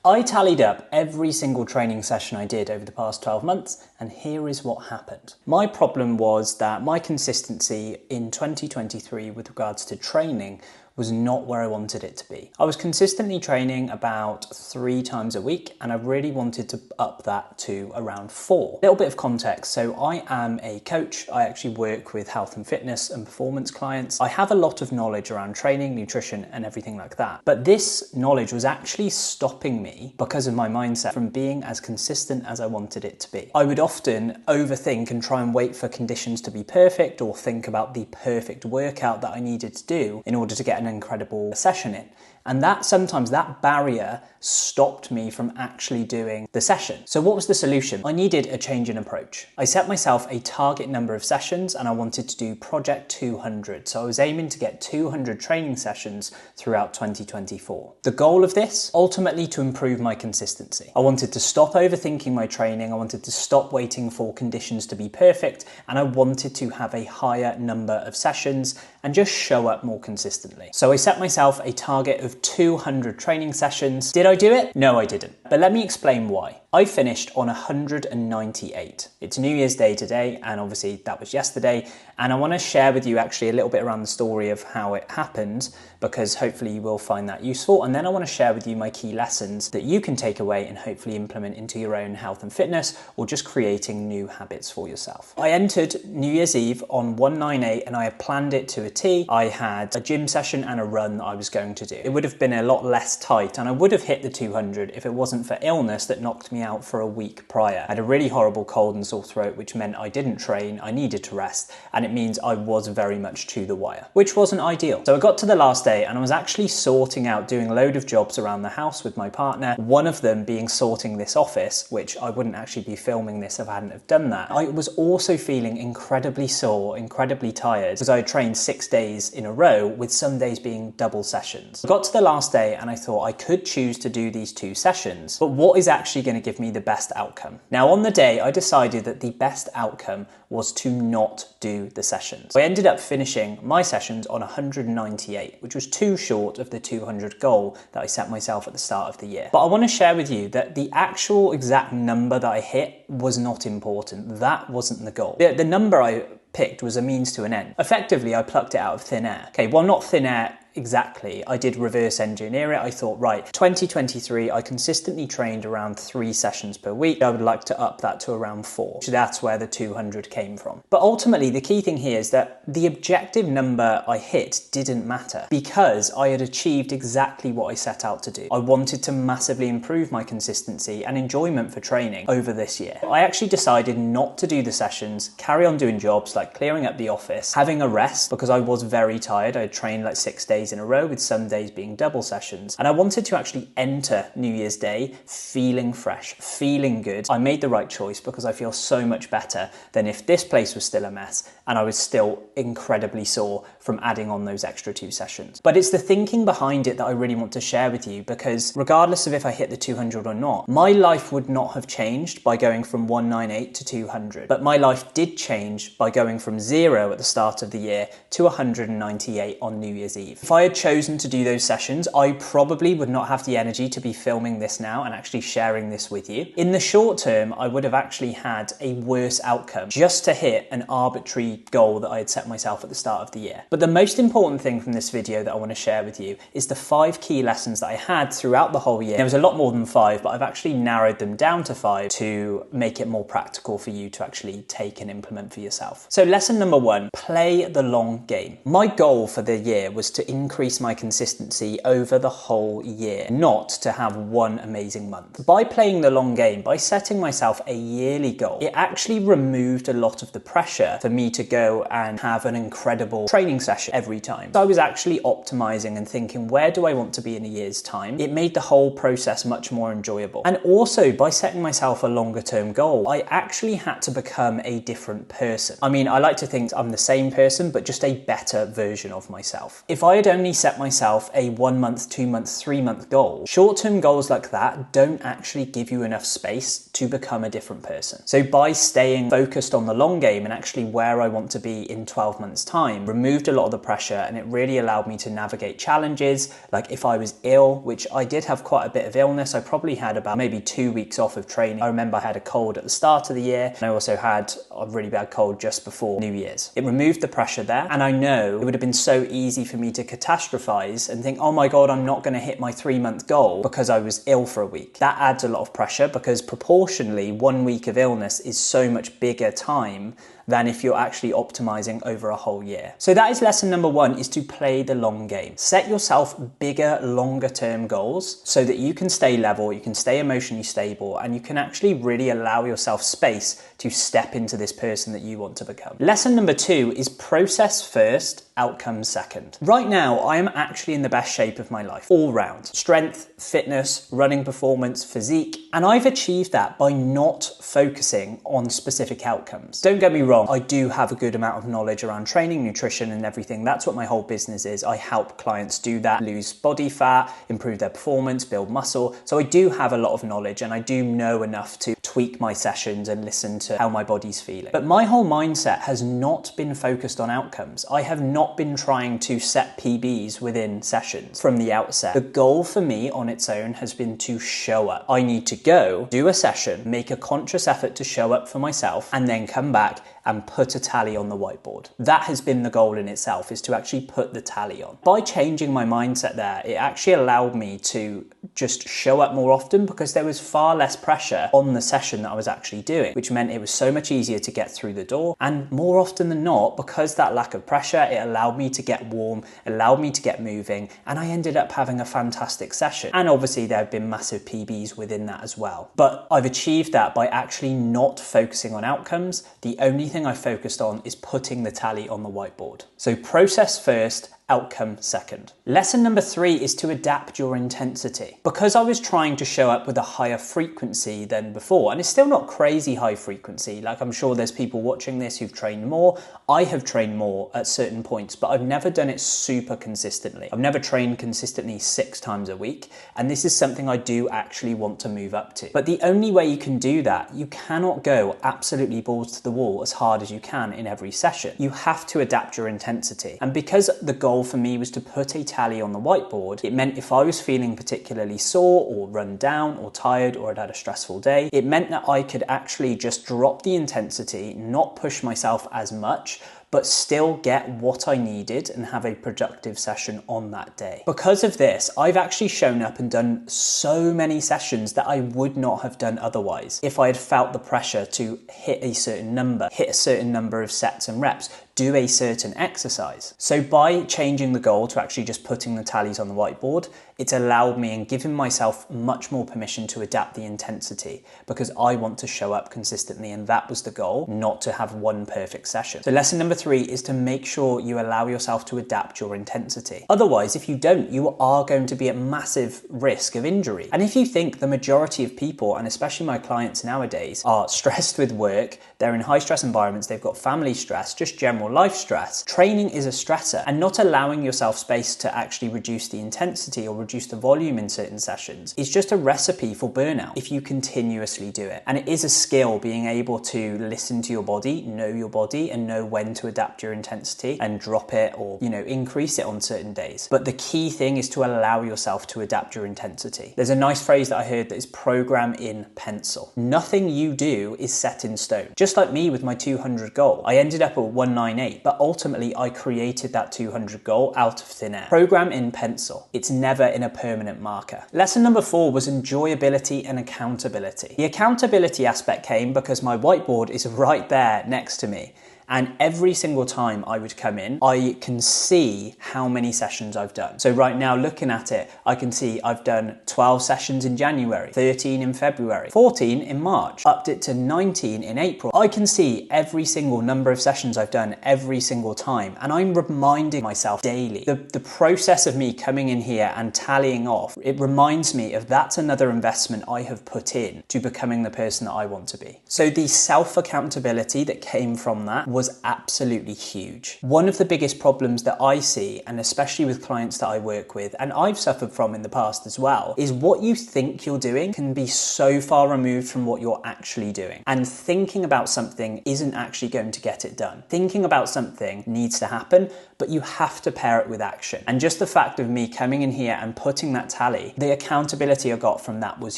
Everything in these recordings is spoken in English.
I tallied up every single training session I did over the past 12 months, and here is what happened. My problem was that my consistency in 2023 with regards to training was not where I wanted it to be. I was consistently training about 3 times a week, and I really wanted to up that to around 4. A little bit of context. So I am a coach. I actually work with health and fitness and performance clients. I have a lot of knowledge around training, nutrition, and everything like that. But this knowledge was actually stopping me because of my mindset from being as consistent as I wanted it to be. I would often overthink and try and wait for conditions to be perfect, or think about the perfect workout that I needed to do in order to get an incredible session in. And sometimes that barrier stopped me from actually doing the session. So what was the solution? I needed a change in approach. I set myself a target number of sessions, and I wanted to do Project 200. So I was aiming to get 200 training sessions throughout 2024. The goal of this, ultimately to improve my consistency. I wanted to stop overthinking my training. I wanted to stop waiting for conditions to be perfect. And I wanted to have a higher number of sessions and just show up more consistently. So I set myself a target of 200 training sessions. Did I do it? No, I didn't. But let me explain why. I finished on 198. It's New Year's Day today, and obviously that was yesterday. And I want to share with you actually a little bit around the story of how it happened, because hopefully you will find that useful. And then I want to share with you my key lessons that you can take away and hopefully implement into your own health and fitness, or just creating new habits for yourself. I entered New Year's Eve on 198, and I had planned it to a T. I had a gym session and a run that I was going to do. It would have been a lot less tight, and I would have hit the 200 if it wasn't for illness that knocked me out for a week prior. I had a really horrible cold and sore throat, which meant I didn't train, I needed to rest, and it means I was very much to the wire, which wasn't ideal. So I got to the last day, and I was actually sorting out, doing a load of jobs around the house with my partner, one of them being sorting this office, which I wouldn't actually be filming this if I hadn't have done that. I was also feeling incredibly sore, incredibly tired, because I had trained 6 days in a row, with some days being double sessions. I got to the last day, and I thought I could choose to do these 2 sessions, but what is actually going to give me the best outcome? Now, on the day, I decided that the best outcome was to not do the sessions. I ended up finishing my sessions on 198, which was too short of the 200 goal that I set myself at the start of the year. But I want to share with you that the actual exact number that I hit was not important. That wasn't the goal. The number I picked was a means to an end. Effectively, I plucked it out of thin air. Okay, well, not thin air exactly. I did reverse engineer it. I thought, right, 2023, I consistently trained around 3 sessions per week. I would like to up that to around 4. So that's where the 200 came from. But ultimately, the key thing here is that the objective number I hit didn't matter, because I had achieved exactly what I set out to do. I wanted to massively improve my consistency and enjoyment for training over this year. I actually decided not to do the sessions, carry on doing jobs like clearing up the office, having a rest, because I was very tired. I had trained like 6 days in a row, with some days being double sessions. And I wanted to actually enter New Year's Day feeling fresh, feeling good. I made the right choice, because I feel so much better than if this place was still a mess and I was still incredibly sore from adding on those extra 2 sessions. But it's the thinking behind it that I really want to share with you, because regardless of if I hit the 200 or not, my life would not have changed by going from 198 to 200. But my life did change by going from 0 at the start of the year to 198 on New Year's Eve. If I had chosen to do those sessions, I probably would not have the energy to be filming this now and actually sharing this with you. In the short term, I would have actually had a worse outcome just to hit an arbitrary goal that I had set myself at the start of the year. But the most important thing from this video that I want to share with you is the 5 key lessons that I had throughout the whole year. There was a lot more than 5, but I've actually narrowed them down to 5 to make it more practical for you to actually take and implement for yourself. So lesson number 1, play the long game. My goal for the year was to increase my consistency over the whole year, not to have one amazing month. By playing the long game, by setting myself a yearly goal, it actually removed a lot of the pressure for me to go and have an incredible training session every time. So I was actually optimizing and thinking, where do I want to be in a year's time? It made the whole process much more enjoyable. And also, by setting myself a longer term goal, I actually had to become a different person. I mean, I like to think I'm the same person, but just a better version of myself. If I had only set myself a 1 month, 2 month, 3 month goal, short-term goals like that don't actually give you enough space to become a different person. So by staying focused on the long game and actually where I want to be in 12 months time, removed a lot of the pressure, and it really allowed me to navigate challenges. Like if I was ill, which I did have quite a bit of illness, I probably had about maybe 2 weeks off of training. I remember I had a cold at the start of the year, and I also had a really bad cold just before New Year's. It removed the pressure there, and I know it would have been so easy for me to catastrophize and think, oh my God, I'm not going to hit my 3-month goal because I was ill for a week. That adds a lot of pressure because proportionally 1 week of illness is so much bigger time than if you're actually optimizing over a whole year. So that is lesson number 1, is to play the long game. Set yourself bigger, longer term goals so that you can stay level, you can stay emotionally stable, and you can actually really allow yourself space to step into this person that you want to become. Lesson number 2 is process first, outcomes second. Right now, I am actually in the best shape of my life, all round. Strength, fitness, running performance, physique, and I've achieved that by not focusing on specific outcomes. Don't get me wrong, I do have a good amount of knowledge around training, nutrition, and everything. That's what my whole business is. I help clients do that, lose body fat, improve their performance, build muscle. So I do have a lot of knowledge, and I do know enough to tweak my sessions and listen to how my body's feeling. But my whole mindset has not been focused on outcomes. I have not been trying to set PBs within sessions from the outset. The goal for me on its own has been to show up. I need to go, do a session, make a conscious effort to show up for myself, and then come back and put a tally on the whiteboard. That has been the goal in itself, is to actually put the tally on. By changing my mindset there, it actually allowed me to just show up more often because there was far less pressure on the session that I was actually doing, which meant it was so much easier to get through the door. And more often than not, because that lack of pressure, it allowed me to get warm, allowed me to get moving, and I ended up having a fantastic session. And obviously there have been massive PBs within that as well. But I've achieved that by actually not focusing on outcomes. The only thing I focused on is putting the tally on the whiteboard. So process first, outcome second. Lesson number 3 is to adapt your intensity. Because I was trying to show up with a higher frequency than before, and it's still not crazy high frequency, like I'm sure there's people watching this who've trained more. I have trained more at certain points, but I've never done it super consistently. I've never trained consistently 6 times a week, and this is something I do actually want to move up to. But the only way you can do that, you cannot go absolutely balls to the wall as hard as you can in every session. You have to adapt your intensity. And because the goal for me was to put a tally on the whiteboard, it meant if I was feeling particularly sore or run down or tired or had a stressful day, it meant that I could actually just drop the intensity, not push myself as much, but still get what I needed and have a productive session on that day. Because of this, I've actually shown up and done so many sessions that I would not have done otherwise if I had felt the pressure to hit a certain number of sets and reps, do a certain exercise. So by changing the goal to actually just putting the tallies on the whiteboard, it's allowed me and given myself much more permission to adapt the intensity because I want to show up consistently, and that was the goal, not to have one perfect session. So lesson number 3 is to make sure you allow yourself to adapt your intensity. Otherwise, if you don't, you are going to be at massive risk of injury. And if you think the majority of people, and especially my clients nowadays, are stressed with work, they're in high stress environments, they've got family stress, just general life stress, training is a stressor, and not allowing yourself space to actually reduce the intensity or reduce the volume in certain sessions is just a recipe for burnout if you continuously do it. And it is a skill, being able to listen to your body, know your body, and know when to adapt your intensity and drop it or, increase it on certain days. But the key thing is to allow yourself to adapt your intensity. There's a nice phrase that I heard that is program in pencil. Nothing you do is set in stone. Just like me with my 200 goal, I ended up at 198, but ultimately I created that 200 goal out of thin air. Program in pencil. It's never in a permanent marker. Lesson number 4 was enjoyability and accountability. The accountability aspect came because my whiteboard is right there next to me. And every single time I would come in, I can see how many sessions I've done. So right now, looking at it, I can see I've done 12 sessions in January, 13 in February, 14 in March, upped it to 19 in April. I can see every single number of sessions I've done every single time. And I'm reminding myself daily. The process of me coming in here and tallying off, it reminds me of that's another investment I have put in to becoming the person that I want to be. So the self-accountability that came from that was absolutely huge. One of the biggest problems that I see, and especially with clients that I work with, and I've suffered from in the past as well, is what you think you're doing can be so far removed from what you're actually doing. And thinking about something isn't actually going to get it done. Thinking about something needs to happen, but you have to pair it with action. And just the fact of me coming in here and putting that tally, the accountability I got from that was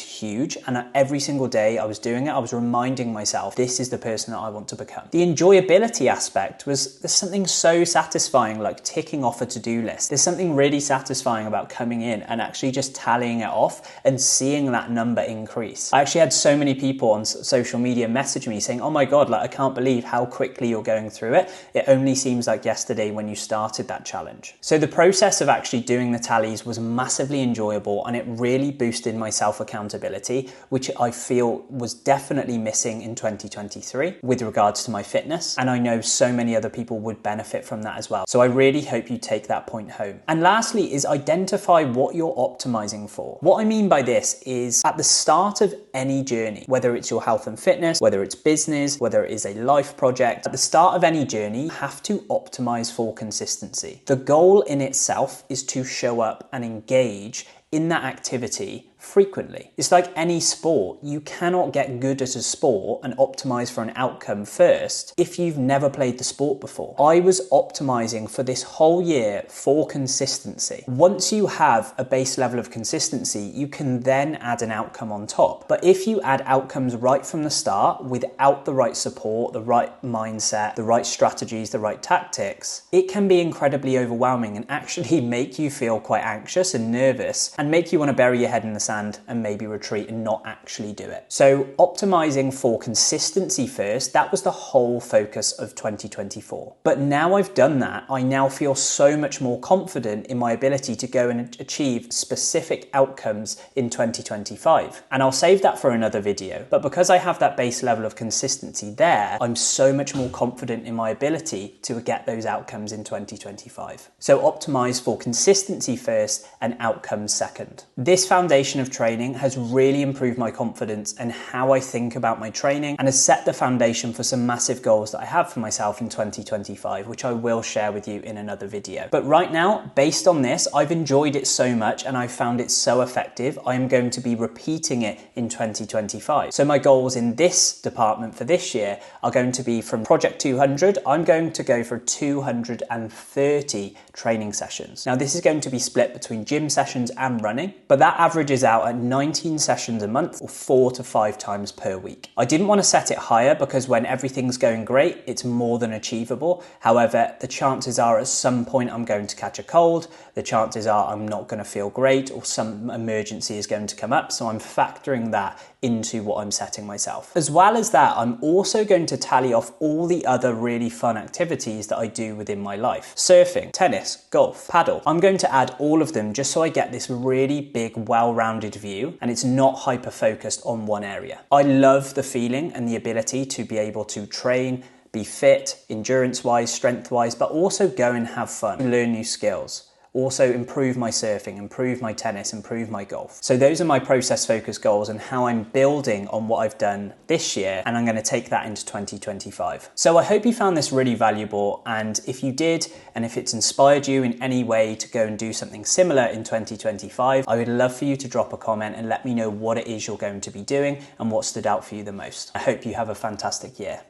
huge. And every single day I was doing it, I was reminding myself, this is the person that I want to become. The enjoyability aspect was, there's something so satisfying like ticking off a to-do list. There's something really satisfying about coming in and actually just tallying it off and seeing that number increase. I actually had so many people on social media message me saying, oh my God, like I can't believe how quickly you're going through it. It only seems like yesterday when you started that challenge. So the process of actually doing the tallies was massively enjoyable, and it really boosted my self-accountability, which I feel was definitely missing in 2023 with regards to my fitness. And I know so many other people would benefit from that as well. So I really hope you take that point home. And lastly is identify what you're optimizing for. What I mean by this is at the start of any journey, whether it's your health and fitness, whether it's business, whether it is a life project, at the start of any journey, you have to optimize for consistency. The goal in itself is to show up and engage in that activity frequently. It's like any sport. You cannot get good at a sport and optimize for an outcome first if you've never played the sport before. I was optimizing for this whole year for consistency. Once you have a base level of consistency, you can then add an outcome on top. But if you add outcomes right from the start without the right support, the right mindset, the right strategies, the right tactics, it can be incredibly overwhelming and actually make you feel quite anxious and nervous and make you want to bury your head in the sand and maybe retreat and not actually do it. So optimizing for consistency first, that was the whole focus of 2024. But now I've done that, I now feel so much more confident in my ability to go and achieve specific outcomes in 2025. And I'll save that for another video. But because I have that base level of consistency there, I'm so much more confident in my ability to get those outcomes in 2025. So optimize for consistency first and outcomes second. This foundation of training has really improved my confidence and how I think about my training, and has set the foundation for some massive goals that I have for myself in 2025, which I will share with you in another video. But right now, based on this, I've enjoyed it so much and I've found it so effective, I am going to be repeating it in 2025. So my goals in this department for this year are going to be from Project 200, I'm going to go for 230 training sessions. Now this is going to be split between gym sessions and running, but that averages out at 19 sessions a month or 4 to 5 times per week. I didn't want to set it higher because when everything's going great, it's more than achievable. However, the chances are at some point I'm going to catch a cold. The chances are I'm not going to feel great or some emergency is going to come up. So I'm factoring that into what I'm setting myself. As well as that, I'm also going to tally off all the other really fun activities that I do within my life. Surfing, tennis, golf, paddle. I'm going to add all of them just so I get this really big, well-rounded view and it's not hyper-focused on one area. I love the feeling and the ability to be able to train, be fit, endurance-wise, strength-wise, but also go and have fun and learn new skills. Also improve my surfing, improve my tennis, improve my golf. So those are my process focused goals and how I'm building on what I've done this year, and I'm going to take that into 2025. So I hope you found this really valuable, and if you did, and if it's inspired you in any way to go and do something similar in 2025, I would love for you to drop a comment and let me know what it is you're going to be doing and what stood out for you the most. I hope you have a fantastic year.